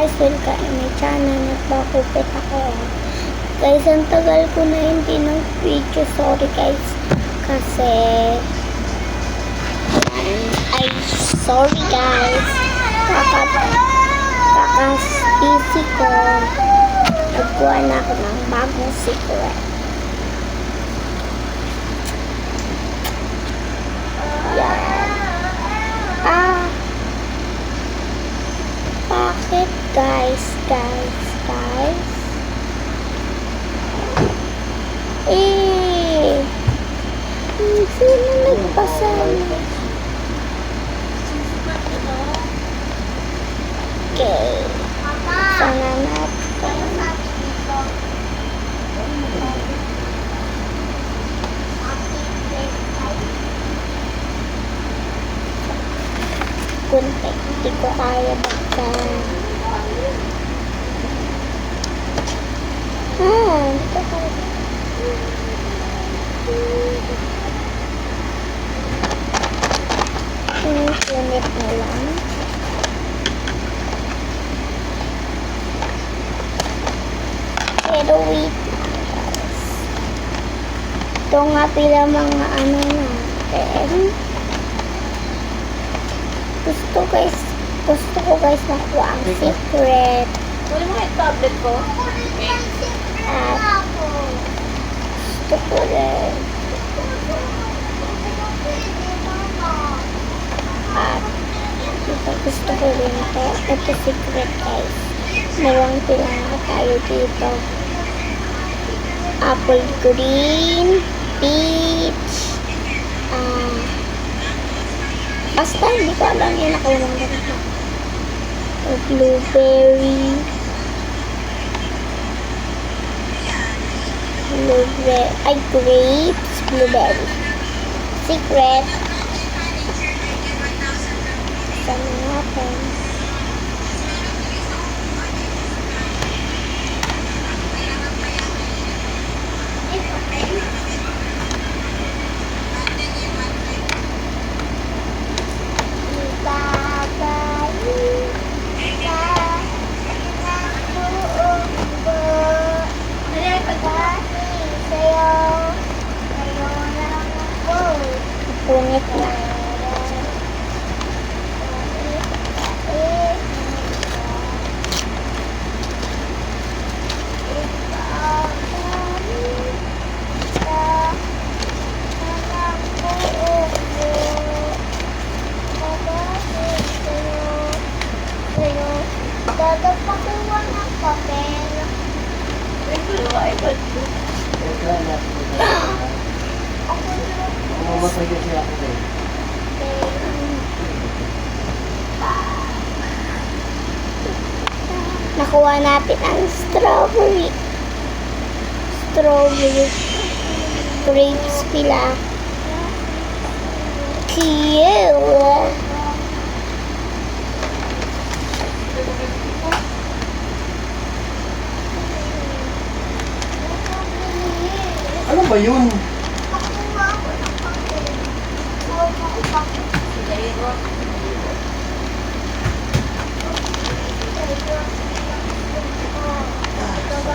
guys, welcome to my channel. Nagpakupit ako. Guys, ang tagal ko na hindi nag-video. Sorry guys. Kasi sorry guys. Busy ko. Nagkuha na ako ng bagong secret. Bakit guys? Sino nagpasama? Okay. Sana natin. Kunti. Hindi ko kaya baka. Hindi ko kaya. Unit na lang. Pero wait lang guys. Ito nga pila mga ano natin. Gusto ko guys nakuha ang secret. Wala mo yung tablet ko? At gusto ko rin. At gusto ko rin ito. Ito secret guys. Meron pinaka tayo dito. Apple green, peach, basta hindi ko alam yung nakalawang ganito. Blueberry, grapes, blueberry. Secret. Sana natin. Punit na. Pakuha ng papel. Nakuha natin ang strawberry grapes pila. Cute. Ano ba yun?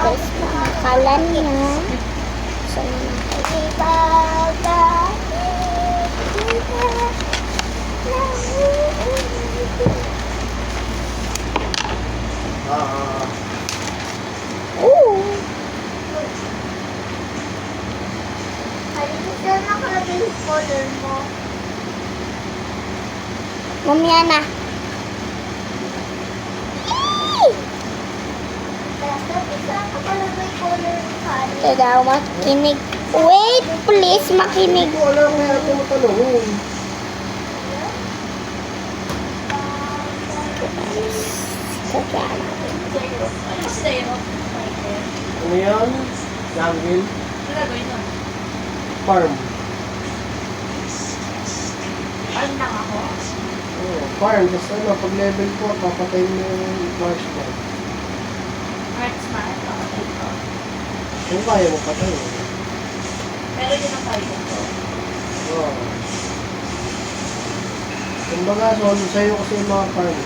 Guys, makakalan na. So, Saan nakalagay yung color mo? mamaya na. Saan nakalagay yung color mo? Ito daw, makinig. Wait, please, makinig. Hindi ko alam, may ating matanong. Ano yan? Jungle? Farm. Ano lang ako? Oh, farm. Tapos ano, pag level 4, papatay mo yung marshmallow. Marksman. Kung kaya mo patay. Pero yun ang kaya ko. Oo. Kumbaga, solo sa'yo kasi yung mga farm.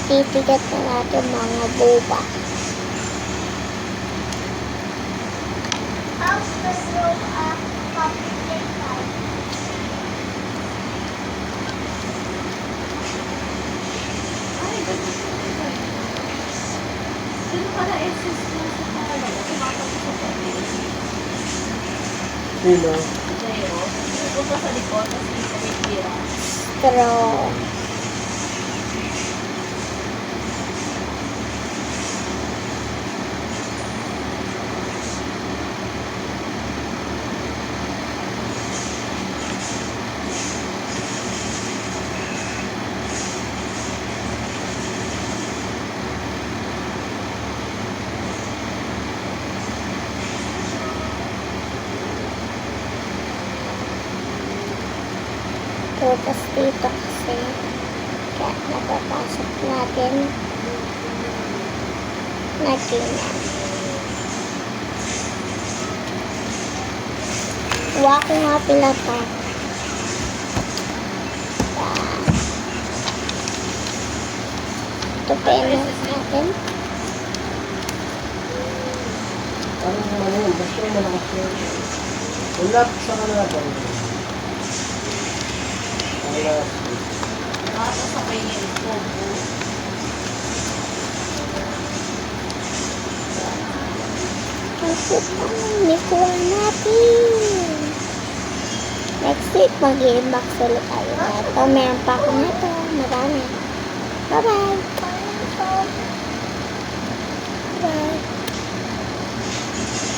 Titigat na natin mga boba. How's the room complicated? Ay, ganun pala. Ganun pala SS mo sa pangalawa. Tumatapos sa pangalawa. Sino? Zero. Pupunta sa likod, tapos hindi ka may tira. Straw. Tapos dito kasi kaya napapasok natin na tingnan. Kuha ko nga pala to. Yan. Ito penas natin. Parang ano yun, basta yung malakas yun. Wala sa kanila ba? Wala. Nakasasabay niya yung combo. Kasi nikuha natin. Next week, mag-i-inbox ulit tayo. Ito, meron pa ako nito. Marami. Bye-bye. Bye.